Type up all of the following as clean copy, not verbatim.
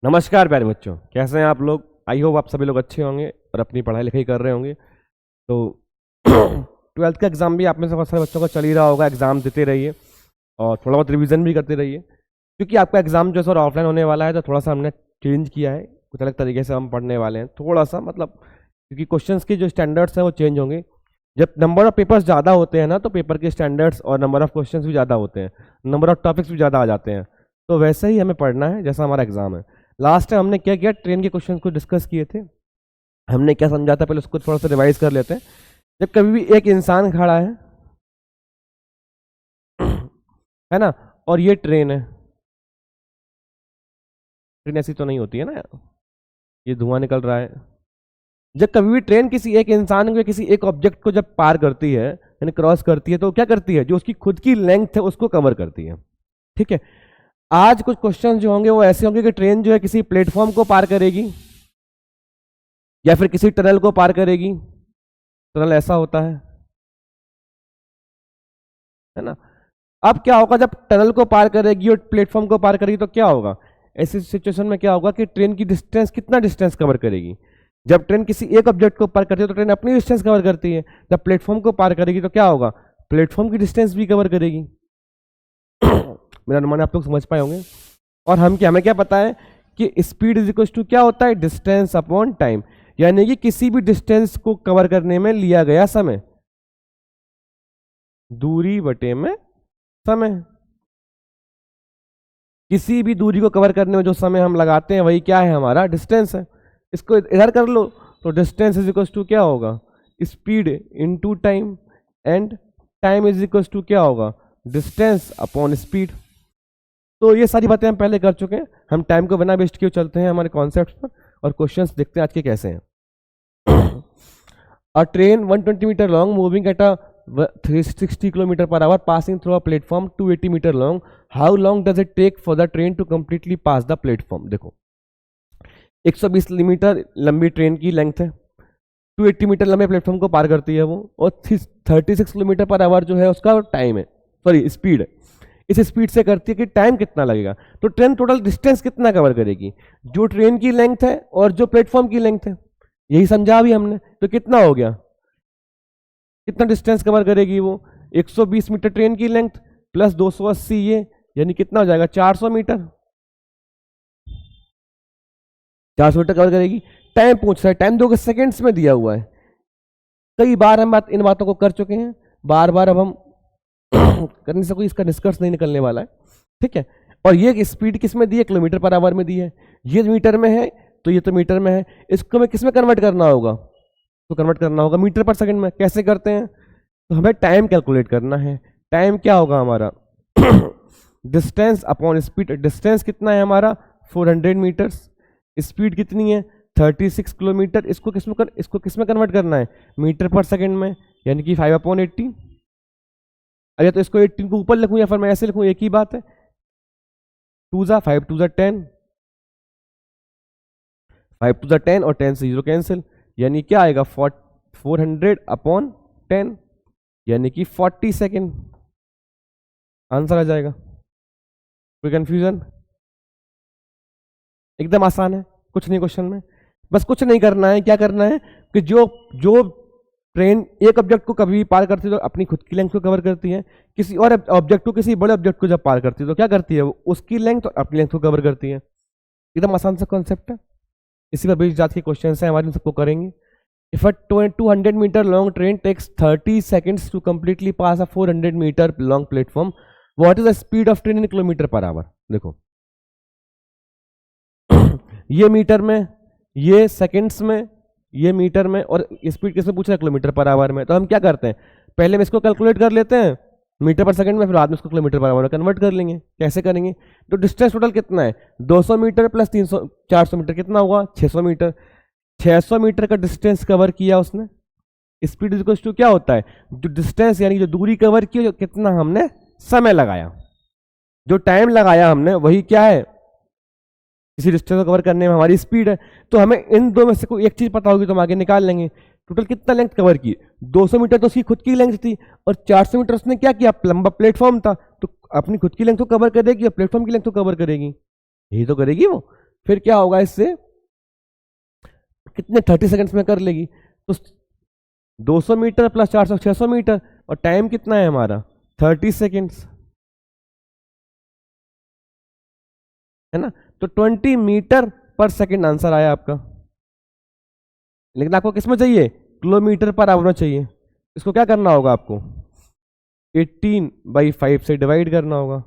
नमस्कार प्यारे बच्चों, कैसे हैं आप लोग। आई होप आप सभी लोग अच्छे होंगे और अपनी पढ़ाई लिखाई कर रहे होंगे। तो ट्वेल्थ का एग्ज़ाम भी आप में से बहुत सारे बच्चों का चल ही रहा होगा। एग्ज़ाम देते रहिए और थोड़ा बहुत रिवीजन भी करते रहिए, क्योंकि आपका एग्ज़ाम जो है सर ऑफलाइन होने वाला है। तो थोड़ा सा हमने चेंज किया है, कुछ अलग तरीके से हम पढ़ने वाले हैं थोड़ा सा, मतलब क्योंकि क्वेश्चंस की जो स्टैंडर्ड्स हैं वो चेंज होंगे। जब नंबर ऑफ पेपर्स ज़्यादा होते हैं ना, तो पेपर के स्टैंडर्ड्स और नंबर ऑफ क्वेश्चंस भी ज़्यादा होते हैं, नंबर ऑफ टॉपिक्स भी ज़्यादा आ जाते हैं। तो वैसे ही हमें पढ़ना है जैसा हमारा एग्ज़ाम है। लास्ट टाइम हमने क्या किया, ट्रेन के क्वेश्चन को डिस्कस किए थे। हमने क्या समझा था, पहले उसको थोड़ा सा रिवाइज कर लेते हैं। जब कभी भी एक इंसान खड़ा है ना, और ये ट्रेन है, ट्रेन ऐसी तो नहीं होती है ना, ये धुआं निकल रहा है। जब कभी भी ट्रेन किसी एक इंसान को या किसी एक ऑब्जेक्ट को जब पार करती है, यानी क्रॉस करती है, तो क्या करती है, जो उसकी खुद की लेंथ है उसको कवर करती है। ठीक है, आज कुछ क्वेश्चन जो होंगे वो ऐसे होंगे कि ट्रेन जो है किसी प्लेटफॉर्म को पार करेगी या फिर किसी टनल को पार करेगी। टनल ऐसा होता है ना। अब क्या होगा, जब टनल को पार करेगी और प्लेटफॉर्म को पार करेगी तो क्या होगा, ऐसी सिचुएशन में क्या होगा कि ट्रेन की डिस्टेंस, कितना डिस्टेंस कवर करेगी। जब ट्रेन किसी एक ऑब्जेक्ट को पार करती है तो ट्रेन अपनी डिस्टेंस कवर करती है। जब प्लेटफॉर्म को पार करेगी तो क्या होगा, प्लेटफॉर्म की डिस्टेंस भी कवर करेगी। मेरा अनुमान आप लोग समझ पाए होंगे। और हमें क्या पता है कि स्पीड इज इक्वल टू क्या होता है, डिस्टेंस अपॉन टाइम, यानी कि किसी भी डिस्टेंस को कवर करने में लिया गया समय, दूरी बटे में समय। किसी भी दूरी को कवर करने में जो समय हम लगाते हैं वही क्या है, हमारा डिस्टेंस है। इसको इधर कर लो तो डिस्टेंस इज इक्वल टू क्या होगा, speed into time, and time is equal to क्या होगा, डिस्टेंस अपॉन स्पीड। तो ये सारी बातें हम पहले कर चुके हैं। हम टाइम को बिना वेस्ट किए चलते हैं हमारे कॉन्सेप्ट पर और क्वेश्चंस देखते हैं आज के कैसे हैं। A train 120 metre long moving at a 360 kilometre per hour passing through a platform 280 metre long, how long does it take for the train to completely pass the platform. देखो 120 metre लंबी train की length है, 280 metre लंबे platform को पार करती है वो, और 36 किलोमीटर पर आवर जो है उसका टाइम है, सॉरी स्पीड है। इस स्पीड से करती है कि टाइम कितना लगेगा। तो ट्रेन टोटल डिस्टेंस कितना कवर करेगी, जो ट्रेन की लेंथ है और जो प्लेटफॉर्म की लेंथ है, यही समझा अभी हमने। तो कितना हो गया, कितना डिस्टेंस कवर करेगी वो, 120 मीटर ट्रेन की लेंथ प्लस 280 ये, यानी कितना हो जाएगा 400 मीटर। 400 मीटर कवर करेगी। टाइम पूछ रहा है, टाइम 2 सेकेंड्स में दिया हुआ है। कई बार हम इन बातों को कर चुके हैं, बार बार अब हम करने से कोई इसका निष्कर्ष नहीं निकलने वाला है। ठीक है, और ये स्पीड किस में दी है, किलोमीटर पर आवर में दी है। ये मीटर में है तो ये तो मीटर में है, इसको हमें किस में कन्वर्ट करना होगा, तो कन्वर्ट करना होगा मीटर पर सेकंड में। कैसे करते हैं, तो हमें टाइम कैलकुलेट करना है। टाइम क्या होगा हमारा, डिस्टेंस अपॉन स्पीड। डिस्टेंस कितना है हमारा 400 मीटर्स, स्पीड कितनी है 36 किलोमीटर। इसको किस में कन्वर्ट करना है, मीटर पर सेकंड में, यानी कि 5/80। अरे तो इसको 18 को ऊपर लिखूं या फिर मैं ऐसे लिखूं, एक ही बात है। 2 जा 5 2 जा 10, 5 2 जा 10 और 10 से 0 कैंसिल, यानी क्या आएगा 400/10, यानी कि 40 सेकेंड। आंसर आ जाएगा। कोई कंफ्यूजन, एकदम आसान है, कुछ नहीं क्वेश्चन में। बस कुछ नहीं करना है, क्या करना है कि जो जो ट्रेन एक ऑब्जेक्ट को कभी पार करती है तो अपनी खुद की लेंथ को कवर करती है, किसी और ऑब्जेक्ट को, किसी बड़े ऑब्जेक्ट को जब पार करती है तो क्या करती है, वो उसकी लेंथ और अपनी लेंथ को कवर करती है। एकदम आसान सा कॉन्सेप्ट है। इसी पर बेस्ड जात के क्वेश्चन है हमारे, सबको करेंगे। If a 200 metre long train takes 30 seconds to completely pass a 400 metre long platform, what is the speed of train in kilometre per hour. देखो ये मीटर में, ये सेकेंड्स में, ये मीटर में, और स्पीड किसमें पूछ रहा है, किलोमीटर पर आवर में। तो हम क्या करते हैं, पहले हम इसको कैलकुलेट कर लेते हैं मीटर पर सेकंड में, फिर बाद में इसको किलोमीटर पर आवर में कन्वर्ट कर लेंगे। कैसे करेंगे, तो डिस्टेंस टोटल कितना है 200 मीटर प्लस 300 400 मीटर, कितना हुआ 600 मीटर। 600 मीटर का डिस्टेंस कवर किया उसने। स्पीड इक्वल टू क्या होता है, जो डिस्टेंस यानी जो दूरी कवर की, कितना हमने समय लगाया, जो टाइम लगाया हमने वही क्या है, किसी डिस्टेंस को कवर करने में हमारी स्पीड है। तो हमें इन दो में से कोई एक चीज पता होगी तो हम आगे निकाल लेंगे। टोटल कितना लेंथ कवर की, 200 मीटर तो उसकी खुद की लेंथ थी, और 400 मीटर उसने क्या किया, लंबा प्लेटफॉर्म था, तो अपनी खुद की लेंथ को कवर करेगी और प्लेटफॉर्म की लेंथ को कवर करेगी, यही तो करेगी वो। फिर क्या होगा इससे, कितने 30 सेकंड्स में कर लेगी। तो 200 मीटर प्लस 400 600 मीटर, और टाइम कितना है हमारा 30 सेकंड्स, है ना। तो 20 मीटर पर सेकंड आंसर आया आपका। लेकिन आपको किस में चाहिए, किलोमीटर पर आवर में चाहिए। इसको क्या करना होगा आपको, 18/5 से डिवाइड करना होगा।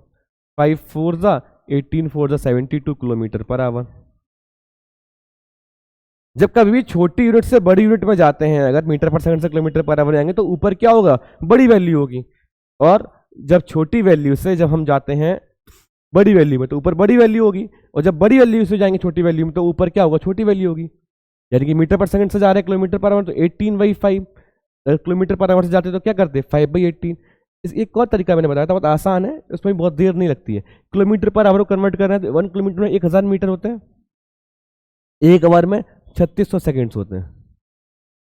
5 4 जा 18 4 जा 72 किलोमीटर पर आवर। जब कभी भी छोटी यूनिट से बड़ी यूनिट में जाते हैं, अगर मीटर पर सेकंड से किलोमीटर पर आवर जाएंगे तो ऊपर क्या होगा, बड़ी वैल्यू होगी। और जब छोटी वैल्यू से जब हम जाते हैं बड़ी वैल्यू में तो ऊपर बड़ी वैल्यू होगी, और जब बड़ी वैल्यू से जाएंगे छोटी वैल्यू में तो ऊपर क्या होगा, छोटी वैल्यू होगी। यानी कि मीटर पर सेकंड से जा रहे हैं किलोमीटर पर आवर तो 18/5, अगर किलोमीटर पर आवर से जाते तो क्या करते 5/18। इस एक और तरीका मैंने बताया था, बहुत आसान है, उसमें बहुत देर नहीं लगती है। किलोमीटर पर आवर को कन्वर्ट कर रहे हैं तो 1 किलोमीटर में 1000 मीटर होते हैं, 1 आवर में 3600 सेकेंड्स होते हैं।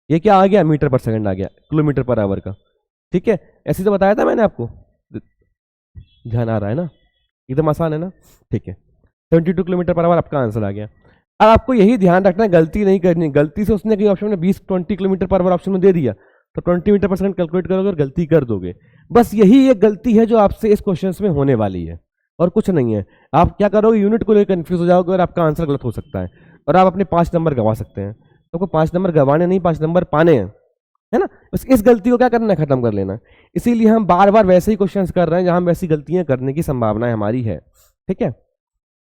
ये क्या आ गया, मीटर पर सेकंड आ गया किलोमीटर पर आवर का। ठीक है, ऐसे तो बताया था मैंने आपको, ध्यान आ रहा है ना, एकदम आसान है ना। ठीक है, 72 किलोमीटर पर आवर आपका आंसर आ गया। अब आपको यही ध्यान रखना है, गलती नहीं करनी। गलती से उसने कहीं ऑप्शन में 20 किलोमीटर पर आवर ऑप्शन में दे दिया तो 20 मीटर पर सेकंड कैलकुलेट करोगे और गलती कर दोगे। बस यही एक गलती है जो आपसे इस क्वेश्चन में होने वाली है, और कुछ नहीं है। आप क्या करोगे, यूनिट को लेकर कंफ्यूज हो जाओगे और आपका आंसर गलत हो सकता है, और आप अपने 5 नंबर गंवा सकते हैं। तो आपको 5 नंबर गंवाने नहीं, 5 नंबर पाने हैं, है ना। बस इस गलती को क्या करना है, खत्म कर लेना। इसीलिए हम बार बार वैसे ही क्वेश्चंस कर रहे हैं जहां वैसी गलतियां करने की संभावना हमारी है। ठीक है,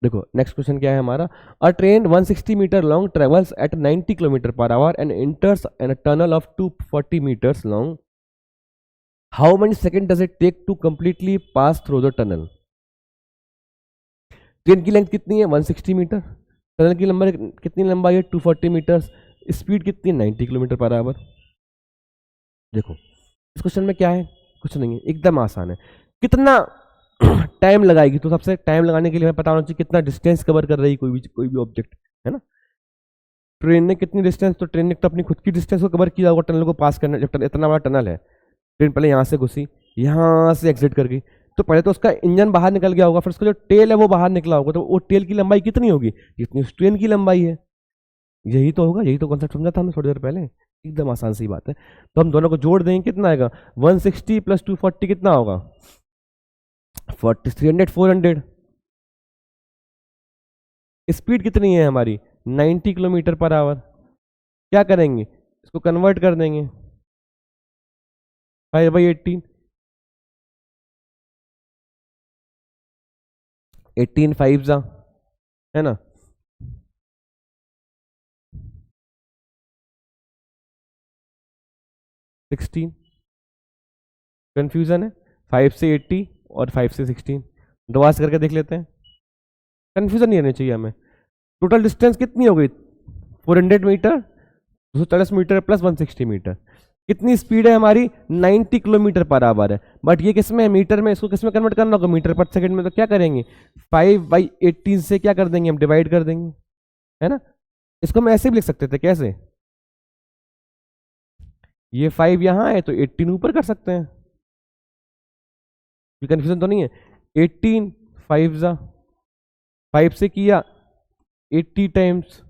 देखो नेक्स्ट क्वेश्चन क्या है हमारा। A train 160 metre long travels at 90 kilometre per hour and enters an tunnel of 240 metres long. How many second does it take to completely pass through the tunnel. Train की length कितनी है 160 metre, tunnel की लंबाई कितनी लंबाई है 240 metres, speed कितनी है 90 किलोमीटर पर आवर। देखो इस क्वेश्चन में क्या है, कुछ नहीं है, एकदम आसान है। कितना टाइम लगाएगी, तो सबसे टाइम लगाने के लिए हमें पता होना चाहिए कितना डिस्टेंस कवर कर रही है कोई भी ऑब्जेक्ट, है ना। ट्रेन ने कितनी डिस्टेंस, तो ट्रेन ने तो अपनी खुद की डिस्टेंस को कवर किया होगा टनल को पास करने। जब इतना बड़ा टनल है, ट्रेन पहले यहाँ से घुसी, यहाँ से एग्जिट कर गई, तो पहले तो उसका इंजन बाहर निकल गया होगा, फिर उसका जो टेल है वो बाहर निकला होगा, तो वो टेल की लंबाई कितनी होगी, जितनी उस ट्रेन की लंबाई है। यही तो होगा, यही तो कॉन्सेप्ट समझा था हमने थोड़ी देर पहले, एकदम आसान सी बात है। तो हम दोनों को जोड़ देंगे, कितना आएगा 160 + 240 कितना होगा 300 400। स्पीड कितनी है हमारी 90 किलोमीटर पर आवर। क्या करेंगे, इसको कन्वर्ट कर देंगे 5/18, 18 5 जा, है ना, 16। कंफ्यूजन है, 5 से 80 और 5 से 16 दोबारा से करके देख लेते हैं, कंफ्यूजन नहीं रहनी चाहिए हमें। टोटल डिस्टेंस कितनी हो गई 400 मीटर, 240 मीटर प्लस 160 मीटर। कितनी स्पीड है हमारी 90 किलोमीटर पर आवर है, बट ये किस में है, मीटर में। इसको किस में कन्वर्ट करना होगा, मीटर पर सेकंड में। तो क्या करेंगे 5/18 से क्या कर देंगे हम, डिवाइड कर देंगे, है ना। इसको हम ऐसे भी लिख सकते थे, कैसे, ये 5 यहां है तो 18 ऊपर कर सकते हैं, कंफ्यूजन तो नहीं है। 18 5 जा, 5 से किया 80 टाइम्स,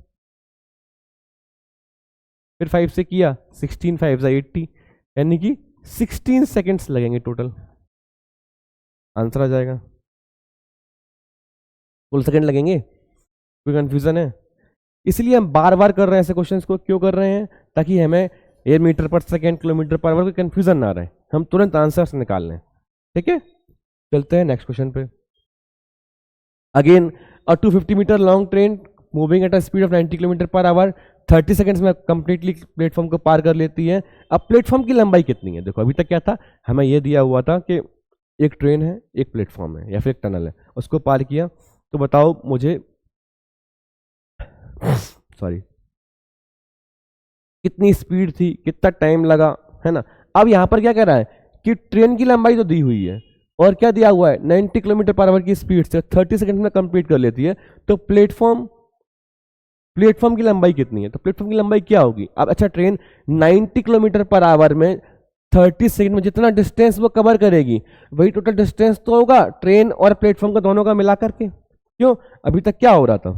फिर 5 से किया 16 5 जा 80, यानी कि 16 सेकेंड्स लगेंगे टोटल, आंसर आ जाएगा। फुल सेकेंड लगेंगे, कोई कंफ्यूजन है। इसलिए हम बार बार कर रहे हैं ऐसे क्वेश्चंस को, क्यों कर रहे हैं, ताकि हमें ये मीटर पर सेकेंड किलोमीटर पर आवर कोई कंफ्यूजन ना रहे, हम तुरंत आंसर्स निकाल लें। ठीक है, चलते हैं नेक्स्ट क्वेश्चन पे। Again a 250 metre long train moving at a speed of 90 kilometre per hour 30 seconds में कंप्लीटली प्लेटफॉर्म को पार कर लेती है। अब प्लेटफॉर्म की लंबाई कितनी है, देखो अभी तक क्या था, हमें यह दिया हुआ था कि एक ट्रेन है, एक प्लेटफॉर्म है या फिर एक टनल है, उसको पार किया। तो बताओ मुझे सॉरी कितनी स्पीड थी, कितना टाइम लगा, है ना। अब यहां पर क्या कह रहा है कि ट्रेन की लंबाई तो दी हुई है और क्या दिया हुआ है 90 किलोमीटर पर आवर की स्पीड से 30 सेकंड में कंप्लीट कर लेती है। तो प्लेटफॉर्म की लंबाई कितनी है, तो प्लेटफॉर्म की लंबाई क्या होगी। अब अच्छा, ट्रेन 90 किलोमीटर पर आवर में 30 सेकंड में जितना डिस्टेंस वो कवर करेगी, वही टोटल डिस्टेंस तो होगा ट्रेन और प्लेटफॉर्म का दोनों का मिलाकर के। क्यों, अभी तक क्या हो रहा था,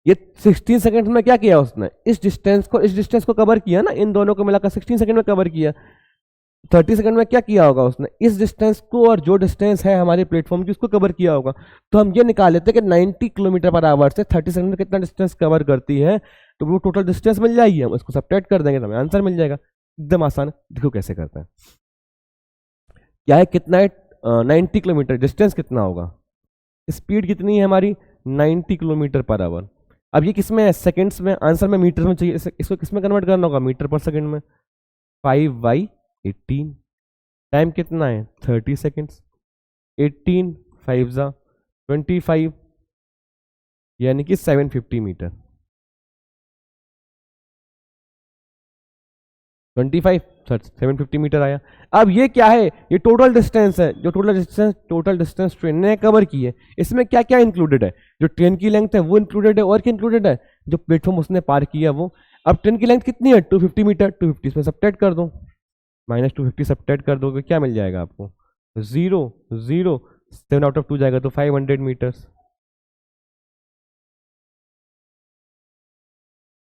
ये 16 सेकंड में क्या किया उसने, इस डिस्टेंस को कवर किया ना, इन दोनों को मिलाकर 16 सेकंड में कवर किया। 30 सेकंड में क्या किया होगा उसने, इस डिस्टेंस को और जो डिस्टेंस है हमारे प्लेटफॉर्म की उसको कवर किया होगा। तो हम ये निकाल लेते हैं कि 90 किलोमीटर पर आवर से 30 सेकंड में कितना डिस्टेंस कवर करती है, तो वो टोटल डिस्टेंस मिल जाएगी, हम उसको सब्ट्रैक्ट कर देंगे तो हमें आंसर मिल जाएगा। एकदम आसान, देखो कैसे करते हैं। क्या है, कितना है, 90 किलोमीटर, डिस्टेंस कितना होगा, स्पीड कितनी है हमारी, 90 किलोमीटर पर आवर। अब ये किस में है, सेकंड्स में, आंसर में मीटर में चाहिए, इसको किस में कन्वर्ट करना होगा, मीटर पर सेकंड में। 5/18, टाइम कितना है 30 सेकंड्स, 18 5 जा 25, यानी कि 750 मीटर। 25 750 मीटर आया। अब ये क्या है, ये टोटल डिस्टेंस है, जो टोटल डिस्टेंस ट्रेन ने कवर की है। इसमें क्या क्या इंक्लूडेड है, जो ट्रेन की लेंथ है वो इंक्लूडेड है, और क्या इंक्लूडेड है, जो प्लेटफॉर्म उसने पार किया वो। अब ट्रेन की लेंथ कितनी है, 250 मीटर, 250 इसमें सब्ट्रैक्ट कर दो, -250 सब्ट्रैक्ट कर दोगे, क्या मिल जाएगा आपको, 0 0, 7/2 जाएगा तो 500 मीटर्स।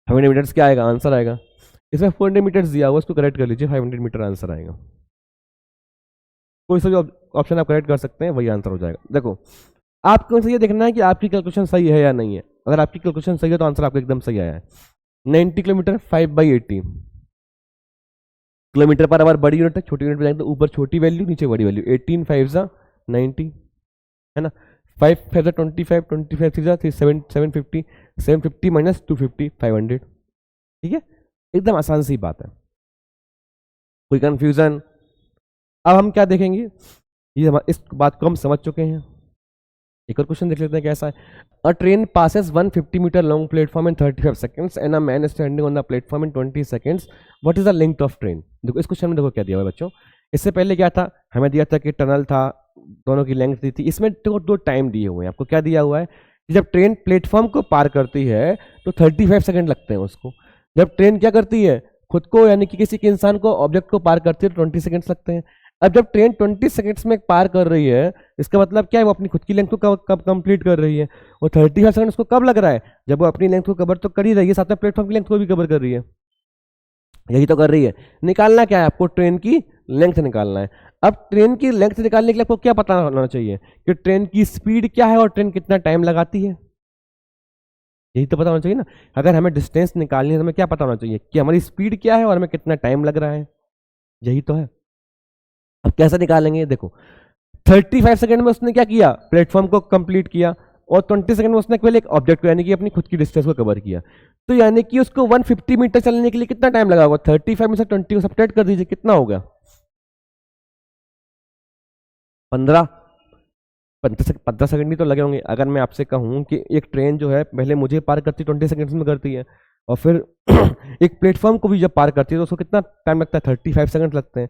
500 मीटर्स क्या आएगा, आंसर आएगा। इसमें 400 मीटर्स दिया हुआ, उसको करेक्ट कर लीजिए, 500 मीटर आंसर आएगा। कोई सा भी ऑप्शन आप करेक्ट कर सकते हैं, वही आंसर हो जाएगा। देखो आपको ये देखना है कि आपकी कैलकुलेशन सही है या नहीं है। अगर आपकी कैलकुलेशन सही है तो आंसर आपको एकदम सही आया है। 90 किलोमीटर 5/18, किलोमीटर पर आवर बड़ी यूनिट है, छोटी यूनिट पे जाएंगे तो ऊपर छोटी वैल्यू नीचे बड़ी वैल्यू। 18 5 जा 90 है ना, 5 5 जा 25, 25 3 जा 750, 750 -250 500। ठीक है, एकदम आसान सी बात है, कोई कंफ्यूजन। अब हम क्या देखेंगे, ये इस बात को हम समझ चुके हैं। एक और क्वेश्चन देख लेते हैं कैसा है। A train passes 150 metre long platform in 35 seconds and a man standing on the platform in 20 seconds, what is the length of train. देखो इस क्वेश्चन में देखो क्या दिया हुआ है बच्चों। इससे पहले क्या था, हमें दिया था कि टनल था, दोनों की लेंथ दी थी। इसमें दो टाइम दिए हुए हैं आपको। क्या दिया हुआ है कि जब ट्रेन प्लेटफॉर्म को पार करती है तो 35 सेकंड लगते हैं उसको। जब ट्रेन क्या करती है, खुद को यानी कि किसी के इंसान को, ऑब्जेक्ट को पार करती है तो 20 सेकंड्स लगते हैं। अब जब ट्रेन 20 सेकंड्स में पार कर रही है, इसका मतलब क्या है, वो अपनी खुद की लेंथ को कब कंप्लीट कर रही है। और 35 सेकंड उसको कब लग रहा है, जब वो अपनी लेंथ को कवर तो कर ही रही है, साथ में प्लेटफॉर्म की लेंथ को भी कवर कर रही है, यही तो कर रही है। निकालना क्या है आपको, ट्रेन की लेंथ निकालना है। अब ट्रेन की लेंथ निकालने के लिए आपको क्या पता होना चाहिए कि ट्रेन की स्पीड क्या है और ट्रेन कितना टाइम लगाती है, यही तो पता होना चाहिए ना। अगर हमें डिस्टेंस निकालनी है तो हमें क्या पता होना चाहिए कि हमारी स्पीड क्या है और हमें कितना टाइम लग रहा है, यही तो है। अब कैसे निकालेंगे, देखो 35 सेकंड में उसने क्या किया, प्लेटफॉर्म को कंप्लीट किया, और 20 सेकंड में उसने केवल एक ऑब्जेक्ट को यानी कि अपनी खुद की डिस्टेंस को कवर किया। तो यानी कि उसको 150 मीटर चलने के लिए कितना टाइम लगा होगा, 35 में से 20 को सब्ट्रैक्ट कर दीजिए, कितना हो गया, 15 15 सेकंड ही तो लगे होंगे। अगर मैं आपसे कहूं कि एक ट्रेन जो है पहले मुझे पार करती 20 सेकंड्स में करती है, और फिर एक प्लेटफॉर्म को भी जब पार करती है तो उसको कितना टाइम लगता है, 35 सेकंड लगते हैं।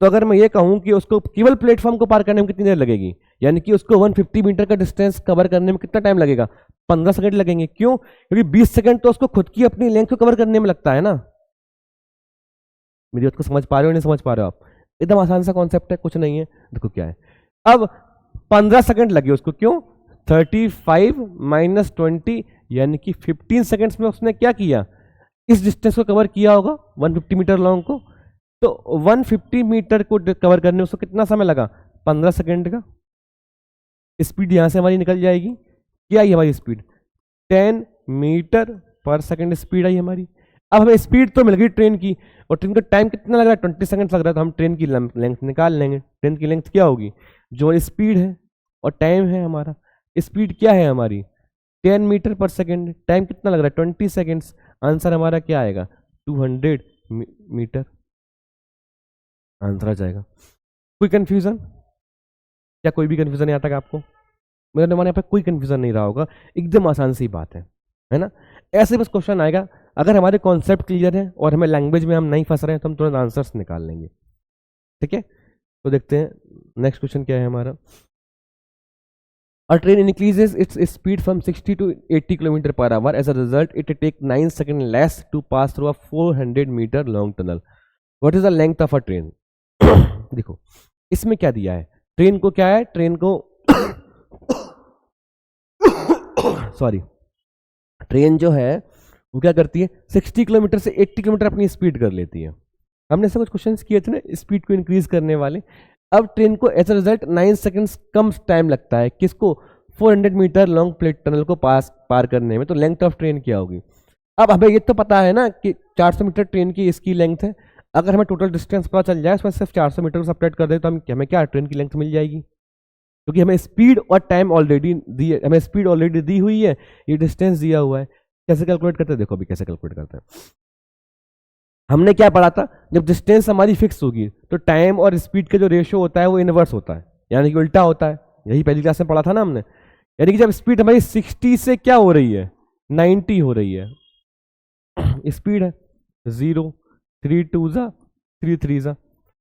तो अगर मैं ये कहूं कि उसको केवल प्लेटफॉर्म को पार करने में कितनी देर लगेगी, यानी कि उसको 150 मीटर का डिस्टेंस कवर करने में कितना टाइम लगेगा, 15 सेकंड लगेंगे। क्यों, क्योंकि 20 सेकंड तो उसको खुद की अपनी लेंथ को कवर करने में लगता है ना। मेरी बात को समझ पा रहे हो नहीं समझ पा रहे हो आप, एकदम आसान सा कॉन्सेप्ट है, कुछ नहीं है। देखो क्या है, अब 15 सेकंड लगे उसको, क्यों, 35 -20 यानी कि 15 सेकंड्स में उसने क्या किया, इस डिस्टेंस को कवर किया होगा 150 मीटर लॉन्ग को। तो 150 मीटर को कवर करने में उसको कितना समय लगा, 15 सेकंड का। स्पीड यहां से हमारी निकल जाएगी, क्या आई हमारी स्पीड, 10 मीटर पर सेकंड स्पीड आई हमारी। अब हमें स्पीड तो मिल गई ट्रेन की, और ट्रेन का टाइम कितना लग रहा है, 20 सेकंड लग रहा है। तो हम ट्रेन की लेंथ निकाल लेंगे। ट्रेन की लेंथ क्या होगी, जो स्पीड है और टाइम है हमारा। स्पीड क्या है हमारी, 10 मीटर पर सेकंड, टाइम कितना लग रहा है 20 सेकंड्स। आंसर हमारा क्या आएगा, 200 मीटर, आंसर आ जाएगा। कोई कंफ्यूजन, क्या कोई भी कंफ्यूजन नहीं आता क्या आपको, मेरे मन यहाँ पे कोई कंफ्यूजन नहीं रहा होगा, एकदम आसान सी बात है ना। ऐसे बस क्वेश्चन आएगा, अगर हमारे कॉन्सेप्ट क्लियर है और हमें लैंग्वेज में हम नहीं फंस रहे हैं तो हम तुरंत आंसर्स निकाल लेंगे। ठीक है, तो देखते हैं नेक्स्ट क्वेश्चन क्या है हमारा। A train increases its speed from 60 to 80 km per hour. As a result, it takes 9 seconds less to pass through a 400 meter long tunnel. What is the length of a train? देखो इसमें क्या दिया है, train को क्या है, train को sorry train जो है वो क्या करती है, 60 किलोमीटर से 80 किलोमीटर अपनी स्पीड कर लेती है। हमने ऐसे कुछ क्वेश्चंस किए थे ना स्पीड को इंक्रीज करने वाले। अब ट्रेन को एज अ रिजल्ट 9 सेकंड्स कम टाइम लगता है किसको, 400 मीटर लॉन्ग प्लेट टनल को पार करने में। तो लेंथ ऑफ ट्रेन क्या होगी। अब हमें ये तो पता है ना कि 400 मीटर ट्रेन की इसकी लेंथ है। अगर हमें टोटल डिस्टेंस पता चल जाए उसमें सिर्फ 400 मीटर को सब्ट्रैक्ट कर दे तो हमें क्या ट्रेन की लेंथ मिल जाएगी, क्योंकि हमें स्पीड और टाइम ऑलरेडी दी है, हमें स्पीड ऑलरेडी दी हुई है, ये डिस्टेंस दिया हुआ है। कैसे कैलकुलेट करते हैं, देखो अभी कैसे कैलकुलेट करते हैं। हमने क्या पढ़ा था, जब डिस्टेंस हमारी फिक्स होगी तो टाइम और स्पीड का जो रेशियो होता है वो इनवर्स होता है, यानी कि उल्टा होता है। यही पहली क्लास में पढ़ा था ना हमने। यानी कि जब स्पीड हमारी 60 से क्या हो रही है, 90 हो रही है, स्पीड है 0, 3 2 जा 3 3 जा,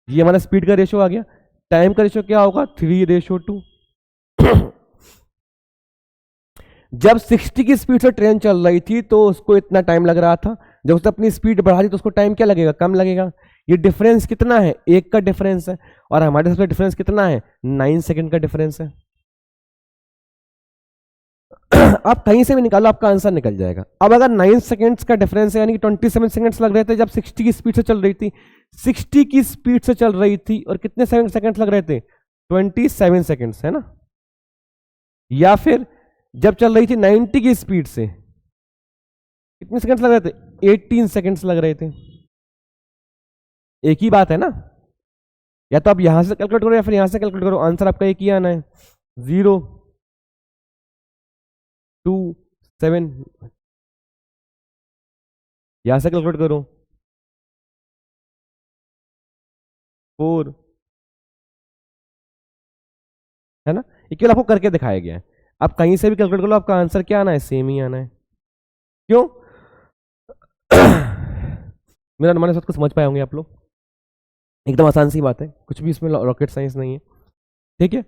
ये हमारा स्पीड का रेशियो आ गया। टाइम का रेशियो क्या होगा, 3:2। जब 60 की स्पीड से ट्रेन चल रही थी तो उसको इतना टाइम लग रहा था, जब उसने अपनी स्पीड बढ़ा दी तो उसको टाइम क्या लगेगा, कम लगेगा। ये डिफरेंस कितना है, 1 का डिफरेंस है, और हमारे साथ डिफरेंस कितना है, 9 सेकंड का डिफरेंस है। आप कहीं से भी निकालो आपका आंसर निकल जाएगा। अब अगर 9 सेकंड्स का डिफरेंस है, यानी कि 27 सेकंड्स लग रहे थे जब 60 की स्पीड से चल रही थी, 60 की स्पीड से चल रही थी, और कितने सेकंड्स लग रहे थे, 27 सेकंड्स, है ना। या फिर जब चल रही थी 90 की स्पीड से, कितने सेकंड्स लग रहे थे, 18 सेकंड्स लग रहे थे। एक ही बात है ना, या तो आप यहां से कैलकुलेट करो या फिर यहां से कैलकुलेट करो, आंसर आपका एक ही आना है, 0 2 7। यहां से कैलकुलेट करो 4, है ना। ये केवल आपको करके दिखाया गया है, आप कहीं से भी कैलकुलेट करो आपका आंसर क्या आना है, सेम ही आना है। क्यों मेरा अनुमान इस बात को समझ पाए होंगे आप लोग, एकदम आसान सी बात है, कुछ भी इसमें रॉकेट साइंस नहीं है, ठीक है।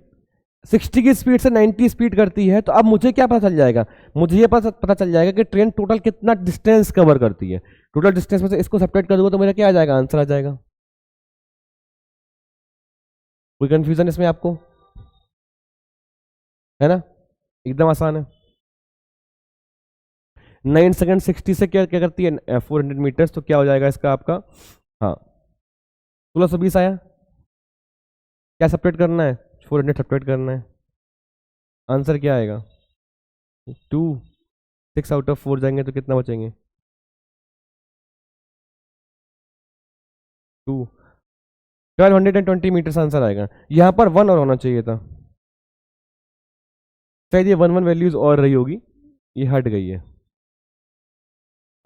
60 की स्पीड से 90 स्पीड करती है, तो अब मुझे क्या पता चल जाएगा, मुझे ये पता चल जाएगा कि ट्रेन टोटल कितना डिस्टेंस कवर करती है। टोटल डिस्टेंस में से इसको सब्ट्रैक्ट कर दूंगा तो मेरा क्या आ जाएगा, आंसर आ जाएगा। कोई कंफ्यूजन इसमें आपको, है ना, एकदम आसान है। 9 सेकंड 60 से क्या क्या करती है, 400 मीटर्स, तो क्या हो जाएगा इसका आपका, हाँ 1620 आया। क्या सब्ट्रैक्ट करना है, 400 सब्ट्रैक्ट करना है, आंसर क्या आएगा, 2। 6 आउट ऑफ 4 जाएंगे तो कितना बचेंगे, 2। 1220 मीटर्स आंसर आएगा। यहां पर 1 और होना चाहिए था, शायद ये 1 1 वैल्यूज और रही होगी, ये हट गई है।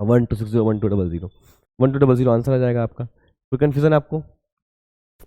1260 1200 1200 आंसर आ जाएगा आपका। कोई कंफ्यूजन आपको,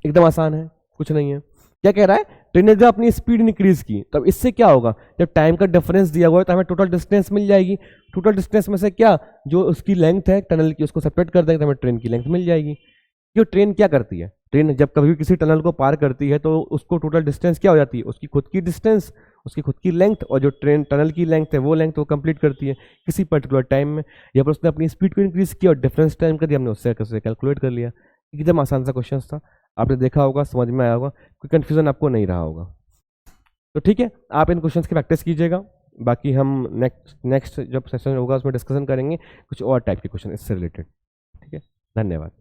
एकदम आसान है, कुछ नहीं है। क्या कह रहा है, ट्रेन ने जब अपनी स्पीड इंक्रीज की तब इससे क्या होगा, जब टाइम का डिफरेंस दिया हुआ है तो हमें टोटल डिस्टेंस मिल जाएगी। टोटल डिस्टेंस में से क्या, जो उसकी लेंथ है टनल की, उसको सेपरेट कर देंगे तो हमें ट्रेन की लेंथ मिल जाएगी। क्यों, ट्रेन क्या करती है, ट्रेन जब कभी भी किसी टनल को पार करती है तो उसको टोटल डिस्टेंस क्या हो जाती है, उसकी खुद की डिस्टेंस, उसकी खुद की लेंथ, और जो ट्रेन टनल की लेंथ है वो लेंथ वो कंप्लीट करती है किसी पर्टिकुलर टाइम में। या फिर उसने अपनी स्पीड को इंक्रीज किया और डिफरेंस टाइम कर दिया, हमने उससे कैलकुलेट कर लिया। एकदम आसान सा क्वेश्चन था, आपने देखा होगा, समझ में आया होगा, कोई कंफ्यूजन आपको नहीं रहा होगा। तो ठीक है, आप इन क्वेश्चंस की प्रैक्टिस कीजिएगा। बाकी हम नेक्स्ट जब सेशन होगा उसमें डिस्कशन करेंगे कुछ और टाइप के क्वेश्चन इससे रिलेटेड। ठीक है, धन्यवाद।